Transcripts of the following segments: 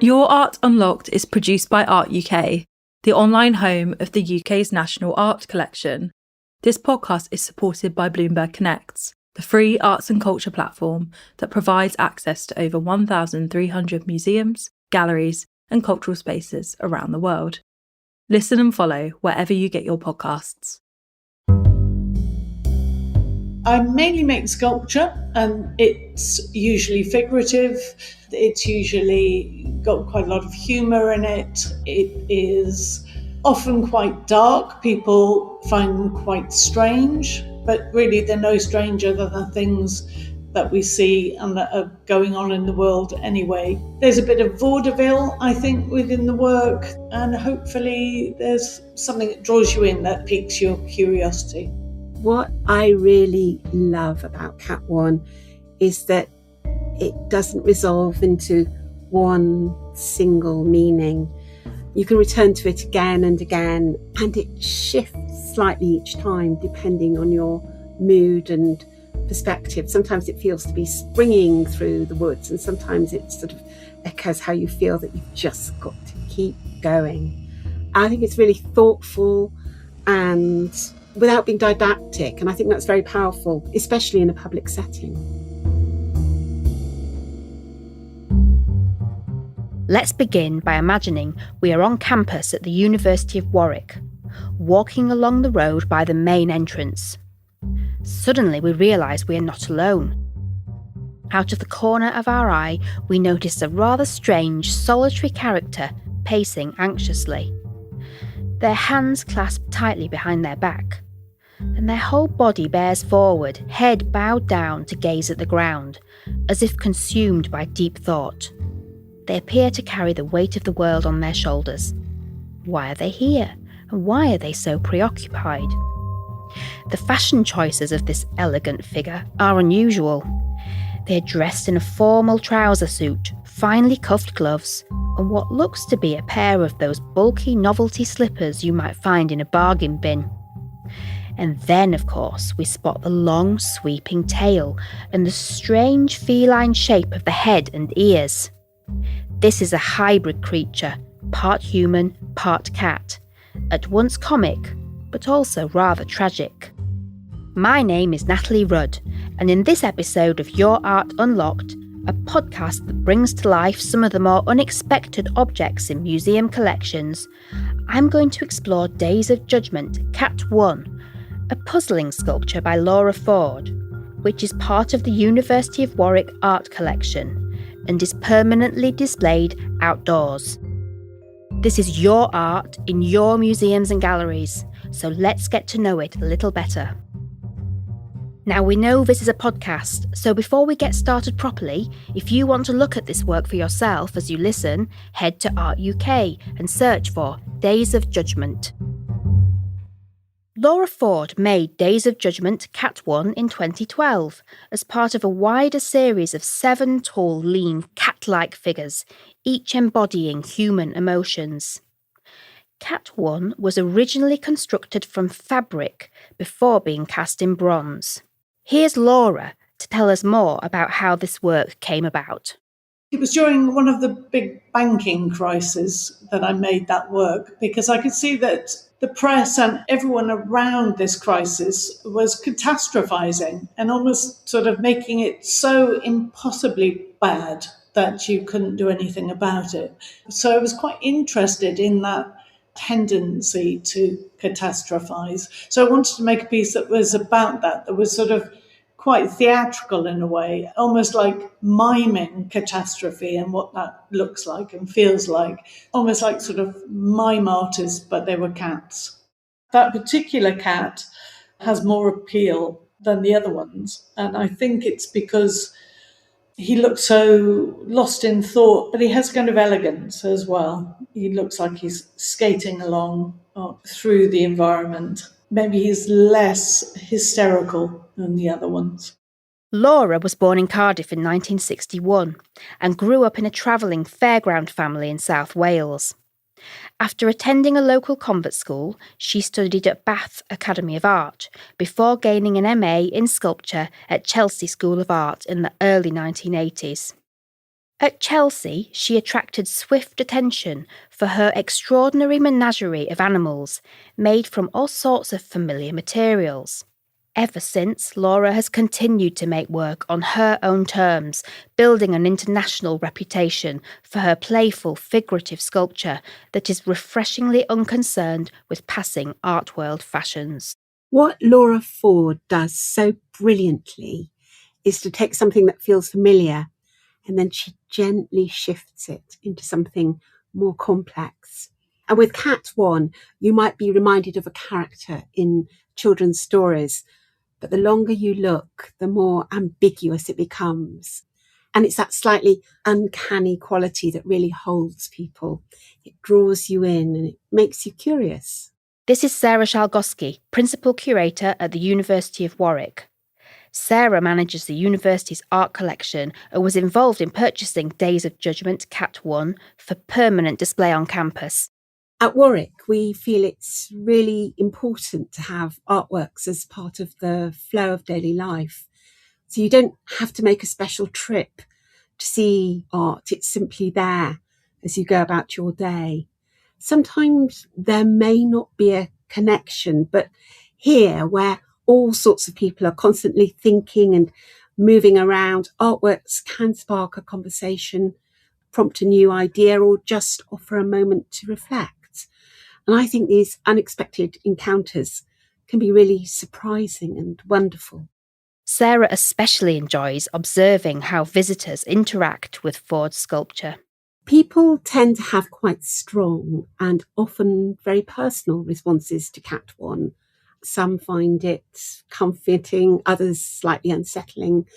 Your Art Unlocked is produced by Art UK, the online home of the UK's national art collection. This podcast is supported by Bloomberg Connects, the free arts and culture platform that provides access to over 1,300 museums, galleries, and cultural spaces around the world. Listen and follow wherever you get your podcasts. I mainly make sculpture, and it's usually figurative. It's usually got quite a lot of humour in it. It is often quite dark. People find them quite strange, but really they're no stranger than the things that we see and that are going on in the world anyway. There's a bit of vaudeville, I think, within the work, and hopefully there's something that draws you in, that piques your curiosity. What I really love about Cat 1 is that it doesn't resolve into one single meaning. You can return to it again and again, and it shifts slightly each time depending on your mood and perspective. Sometimes it feels to be springing through the woods, and sometimes it sort of echoes how you feel that you've just got to keep going. I think it's really thoughtful and without being didactic, and I think that's very powerful, especially in a public setting. Let's begin by imagining we are on campus at the University of Warwick, walking along the road by the main entrance. Suddenly we realise we are not alone. Out of the corner of our eye, we notice a rather strange, solitary character pacing anxiously. Their hands clasped tightly behind their back, and their whole body bears forward, head bowed down to gaze at the ground, as if consumed by deep thought. They appear to carry the weight of the world on their shoulders. Why are they here? And why are they so preoccupied? The fashion choices of this elegant figure are unusual. They are dressed in a formal trouser suit, finely cuffed gloves, and what looks to be a pair of those bulky novelty slippers you might find in a bargain bin. And then, of course, we spot the long, sweeping tail and the strange feline shape of the head and ears. This is a hybrid creature, part human, part cat, at once comic, but also rather tragic. My name is Natalie Rudd, and in this episode of Your Art Unlocked, a podcast that brings to life some of the more unexpected objects in museum collections, I'm going to explore Days of Judgment, Cat 1, a puzzling sculpture by Laura Ford, which is part of the University of Warwick art collection and is permanently displayed outdoors. This is your art in your museums and galleries, so let's get to know it a little better. Now, we know this is a podcast, so before we get started properly, if you want to look at this work for yourself as you listen, head to Art UK and search for Days of Judgment. Laura Ford made Days of Judgment Cat 1 in 2012 as part of a wider series of 7 tall, lean, cat-like figures, each embodying human emotions. Cat 1 was originally constructed from fabric before being cast in bronze. Here's Laura to tell us more about how this work came about. It was during one of the big banking crises that I made that work, because I could see that the press and everyone around this crisis was catastrophizing and almost sort of making it so impossibly bad that you couldn't do anything about it. So I was quite interested in that tendency to catastrophize. So I wanted to make a piece that was about that was sort of quite theatrical in a way, almost like miming catastrophe and what that looks like and feels like, almost like sort of mime artists, but they were cats. That particular cat has more appeal than the other ones, and I think it's because he looks so lost in thought, but he has kind of elegance as well. He looks like he's skating along through the environment. Maybe he's less hysterical than the other ones. Laura was born in Cardiff in 1961 and grew up in a travelling fairground family in South Wales. After attending a local convent school, she studied at Bath Academy of Art before gaining an MA in sculpture at Chelsea School of Art in the early 1980s. At Chelsea, she attracted swift attention for her extraordinary menagerie of animals made from all sorts of familiar materials. Ever since, Laura has continued to make work on her own terms, building an international reputation for her playful, figurative sculpture that is refreshingly unconcerned with passing art world fashions. What Laura Ford does so brilliantly is to take something that feels familiar and then she gently shifts it into something more complex. And with Cat 1, you might be reminded of a character in children's stories, but the longer you look, the more ambiguous it becomes. And it's that slightly uncanny quality that really holds people. It draws you in and it makes you curious. This is Sarah Shalgosky, Principal Curator at the University of Warwick. Sarah manages the university's art collection and was involved in purchasing Days of Judgment Cat 1 for permanent display on campus. At Warwick, we feel it's really important to have artworks as part of the flow of daily life. So you don't have to make a special trip to see art. It's simply there as you go about your day. Sometimes there may not be a connection, but here, where all sorts of people are constantly thinking and moving around, artworks can spark a conversation, prompt a new idea, or just offer a moment to reflect. And I think these unexpected encounters can be really surprising and wonderful. Sarah especially enjoys observing how visitors interact with Ford's sculpture. People tend to have quite strong and often very personal responses to Cat 1. Some find it comforting, others slightly unsettling,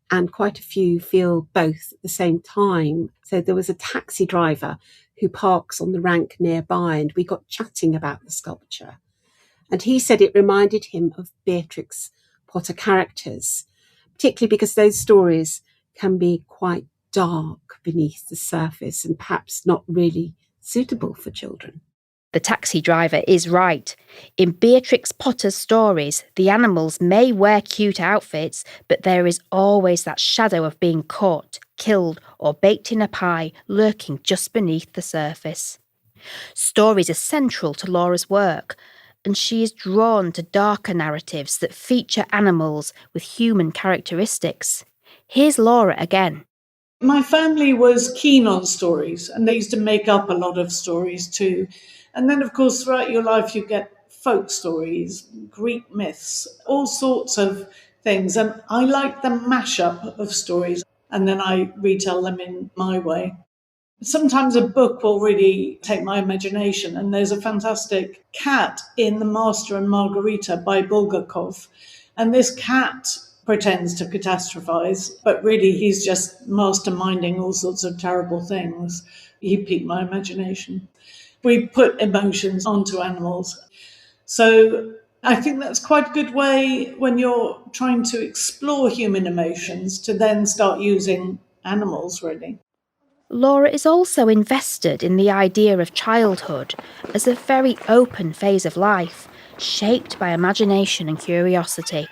and quite a few feel both at the same time. So there was a taxi driver who parks on the rank nearby, and we got chatting about the sculpture. And he said it reminded him of Beatrix Potter characters, particularly because those stories can be quite dark beneath the surface and perhaps not really suitable for children. The taxi driver is right. In Beatrix Potter's stories, the animals may wear cute outfits, but there is always that shadow of being caught, killed, or baked in a pie lurking just beneath the surface. Stories are central to Laura's work, and she is drawn to darker narratives that feature animals with human characteristics. Here's Laura again. My family was keen on stories, and they used to make up a lot of stories too. And then, of course, throughout your life, you get folk stories, Greek myths, all sorts of things. And I like the mashup of stories, and then I retell them in my way. Sometimes a book will really take my imagination, and there's a fantastic cat in The Master and Margarita by Bulgakov. And this cat pretends to catastrophize, but really he's just masterminding all sorts of terrible things. He piqued my imagination. We put emotions onto animals. So I think that's quite a good way when you're trying to explore human emotions to then start using animals, really. Laura is also invested in the idea of childhood as a very open phase of life, shaped by imagination and curiosity.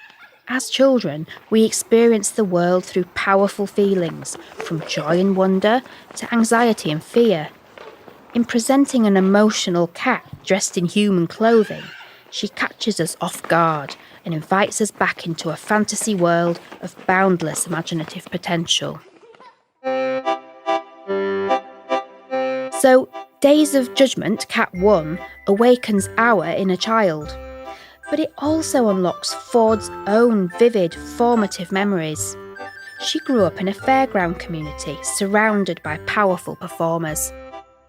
As children, we experience the world through powerful feelings, from joy and wonder to anxiety and fear. In presenting an emotional cat dressed in human clothing, she catches us off guard and invites us back into a fantasy world of boundless imaginative potential. So, Days of Judgment, Cat 1, awakens our inner child. But it also unlocks Ford's own vivid, formative memories. She grew up in a fairground community surrounded by powerful performers.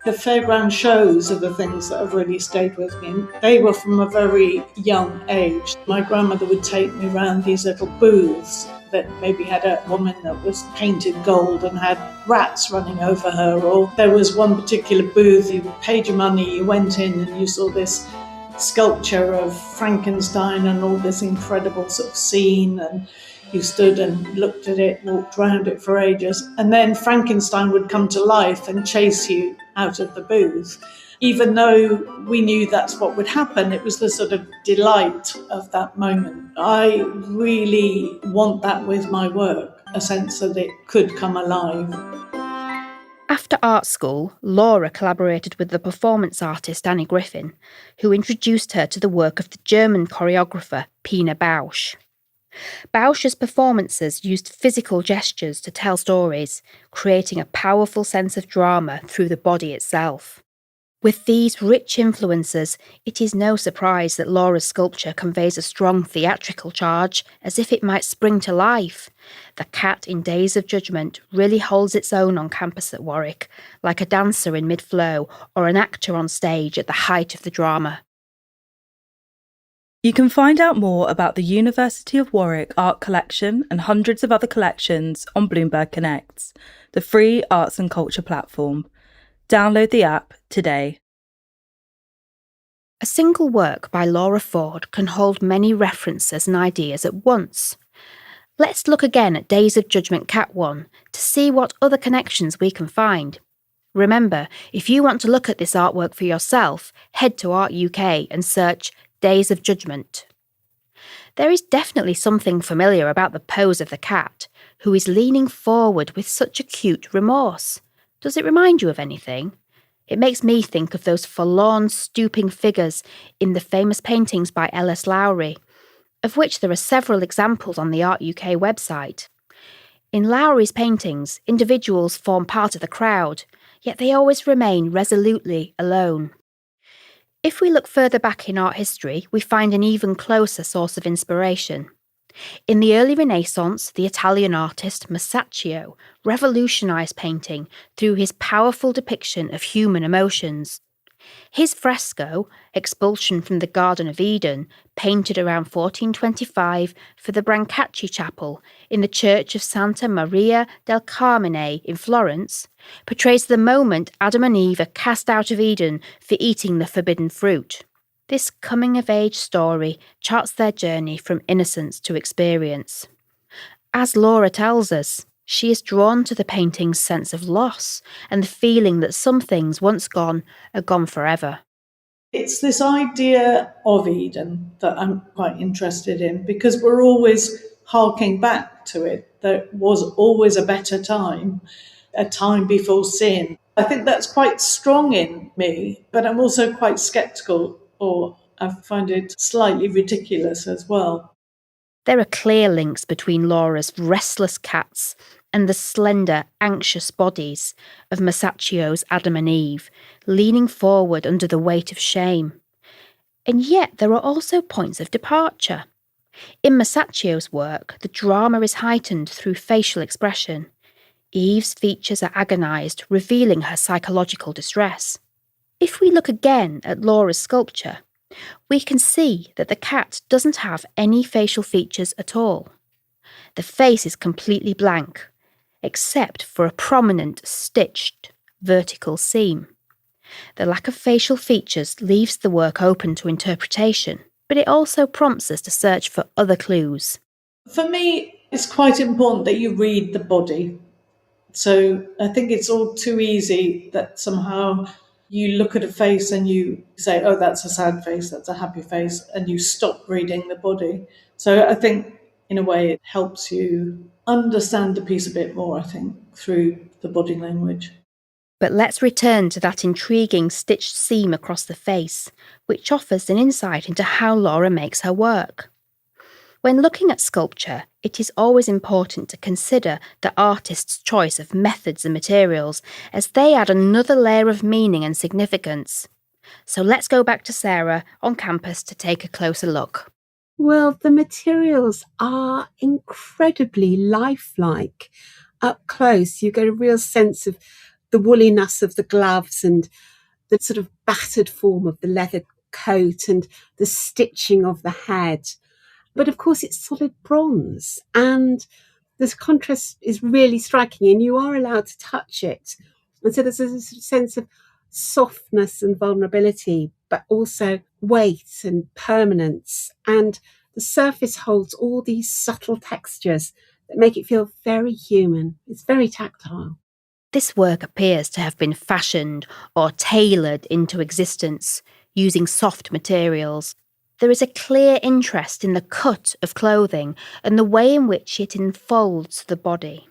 The fairground shows are the things that have really stayed with me. They were from a very young age. My grandmother would take me around these little booths that maybe had a woman that was painted gold and had rats running over her. Or there was one particular booth, you paid your money, you went in and you saw this sculpture of Frankenstein and all this incredible sort of scene, and you stood and looked at it, walked around it for ages, and then Frankenstein would come to life and chase you out of the booth. Even though we knew that's what would happen, it was the sort of delight of that moment. I really want that with my work, a sense that it could come alive. After art school, Laura collaborated with the performance artist Annie Griffin, who introduced her to the work of the German choreographer Pina Bausch. Bausch's performances used physical gestures to tell stories, creating a powerful sense of drama through the body itself. With these rich influences, it is no surprise that Laura's sculpture conveys a strong theatrical charge, as if it might spring to life. The cat in Days of Judgment really holds its own on campus at Warwick, like a dancer in mid-flow or an actor on stage at the height of the drama. You can find out more about the University of Warwick art collection and hundreds of other collections on Bloomberg Connects, the free arts and culture platform. Download the app today. A single work by Laura Ford can hold many references and ideas at once. Let's look again at Days of Judgment Cat 1 to see what other connections we can find. Remember, if you want to look at this artwork for yourself, head to Art UK and search Days of Judgment. There is definitely something familiar about the pose of the cat, who is leaning forward with such acute remorse. Does it remind you of anything? It makes me think of those forlorn, stooping figures in the famous paintings by L.S. Lowry, of which there are several examples on the Art UK website. In Lowry's paintings, individuals form part of the crowd, yet they always remain resolutely alone. If we look further back in art history, we find an even closer source of inspiration. In the early Renaissance, the Italian artist Masaccio revolutionised painting through his powerful depiction of human emotions. His fresco, Expulsion from the Garden of Eden, painted around 1425 for the Brancacci Chapel in the Church of Santa Maria del Carmine in Florence, portrays the moment Adam and Eve are cast out of Eden for eating the forbidden fruit. This coming-of-age story charts their journey from innocence to experience. As Laura tells us, she is drawn to the painting's sense of loss and the feeling that some things once gone are gone forever. It's this idea of Eden that I'm quite interested in, because we're always harking back to it. There was always a better time, a time before sin. I think that's quite strong in me, but I'm also quite sceptical, or I find it slightly ridiculous as well. There are clear links between Laura's restless cats and the slender, anxious bodies of Masaccio's Adam and Eve, leaning forward under the weight of shame. And yet there are also points of departure. In Masaccio's work, the drama is heightened through facial expression. Eve's features are agonised, revealing her psychological distress. If we look again at Laura's sculpture, we can see that the cat doesn't have any facial features at all. The face is completely blank, except for a prominent, stitched, vertical seam. The lack of facial features leaves the work open to interpretation, but it also prompts us to search for other clues. For me, it's quite important that you read the body. So I think it's all too easy that somehow you look at a face and you say, oh, that's a sad face, that's a happy face, and you stop reading the body. So I think, in a way, it helps you understand the piece a bit more, I think, through the body language. But let's return to that intriguing stitched seam across the face, which offers an insight into how Laura makes her work. When looking at sculpture, it is always important to consider the artist's choice of methods and materials, as they add another layer of meaning and significance. So let's go back to Sarah on campus to take a closer look. Well, the materials are incredibly lifelike. Up close, you get a real sense of the woolliness of the gloves and the sort of battered form of the leather coat and the stitching of the head. But of course, it's solid bronze, and this contrast is really striking, and you are allowed to touch it. And so there's a sense of softness and vulnerability, but also weight and permanence. And the surface holds all these subtle textures that make it feel very human. It's very tactile. This work appears to have been fashioned or tailored into existence using soft materials. There is a clear interest in the cut of clothing and the way in which it enfolds the body.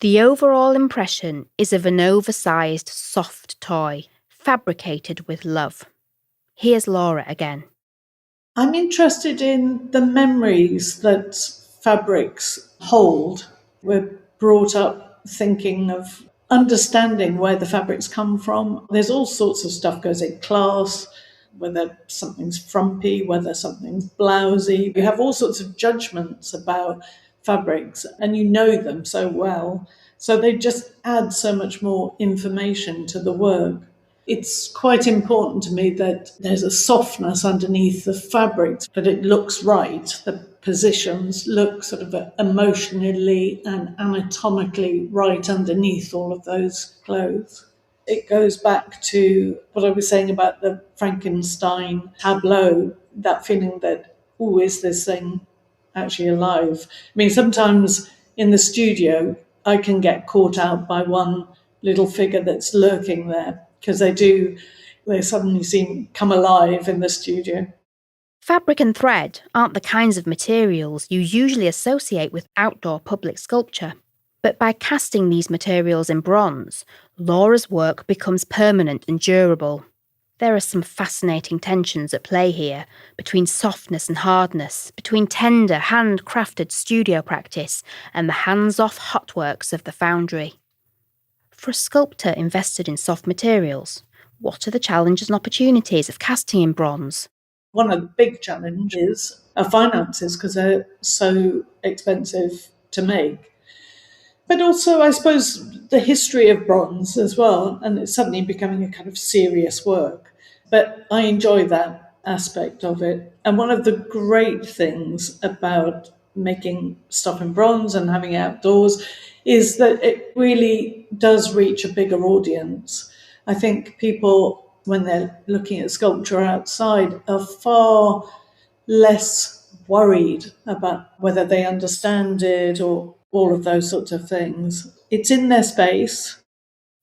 The overall impression is of an oversized, soft toy, fabricated with love. Here's Laura again. I'm interested in the memories that fabrics hold. We're brought up thinking of understanding where the fabrics come from. There's all sorts of stuff goes in class, whether something's frumpy, whether something's blousy. You have all sorts of judgments about fabrics and you know them so well. So they just add so much more information to the work. It's quite important to me that there's a softness underneath the fabrics, that it looks right. The positions look sort of emotionally and anatomically right underneath all of those clothes. It goes back to what I was saying about the Frankenstein tableau, that feeling that, oh, is this thing actually alive? I mean, sometimes in the studio, I can get caught out by one little figure that's lurking there, because they suddenly come alive in the studio. Fabric and thread aren't the kinds of materials you usually associate with outdoor public sculpture. But by casting these materials in bronze, Laura's work becomes permanent and durable. There are some fascinating tensions at play here, between softness and hardness, between tender, handcrafted studio practice and the hands-off hotworks of the foundry. For a sculptor invested in soft materials, what are the challenges and opportunities of casting in bronze? One of the big challenges are finances, because they're so expensive to make. But also, I suppose, the history of bronze as well, and it's suddenly becoming a kind of serious work. But I enjoy that aspect of it. And one of the great things about making stuff in bronze and having it outdoors is that it really does reach a bigger audience. I think people, when they're looking at sculpture outside, are far less worried about whether they understand it or all of those sorts of things. It's in their space.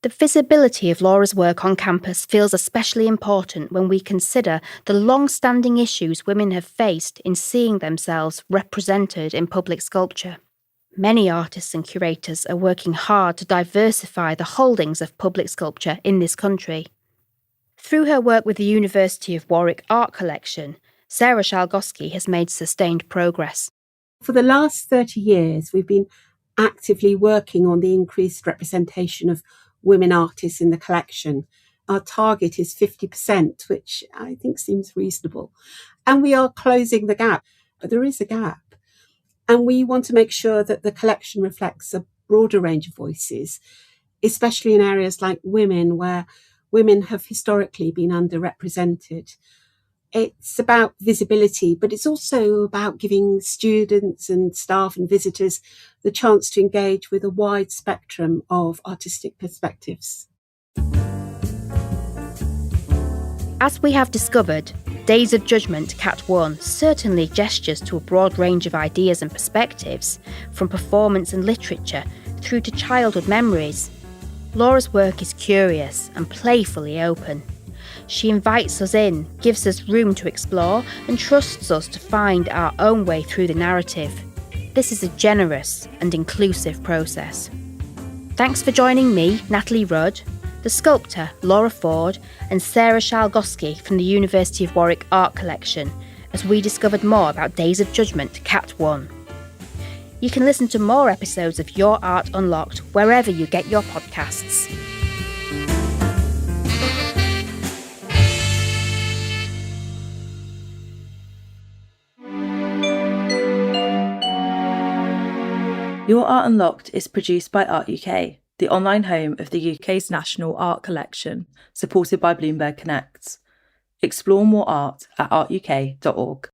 The visibility of Laura's work on campus feels especially important when we consider the long-standing issues women have faced in seeing themselves represented in public sculpture. Many artists and curators are working hard to diversify the holdings of public sculpture in this country. Through her work with the University of Warwick Art Collection, Sarah Shalgosky has made sustained progress. For the last 30 years, we've been actively working on the increased representation of women artists in the collection. Our target is 50%, which I think seems reasonable. And we are closing the gap, but there is a gap. And we want to make sure that the collection reflects a broader range of voices, especially in areas like women, where women have historically been underrepresented. It's about visibility, but it's also about giving students and staff and visitors the chance to engage with a wide spectrum of artistic perspectives. As we have discovered, Days of Judgment Cat 1 certainly gestures to a broad range of ideas and perspectives, from performance and literature through to childhood memories. Laura's work is curious and playfully open. She invites us in, gives us room to explore, and trusts us to find our own way through the narrative. This is a generous and inclusive process. Thanks for joining me, Natalie Rudd, the sculptor Laura Ford, and Sarah Shalgosky from the University of Warwick Art Collection, as we discovered more about Days of Judgment Cat 1. You can listen to more episodes of Your Art Unlocked wherever you get your podcasts. Your Art Unlocked is produced by Art UK, the online home of the UK's National Art Collection, supported by Bloomberg Connects. Explore more art at artuk.org.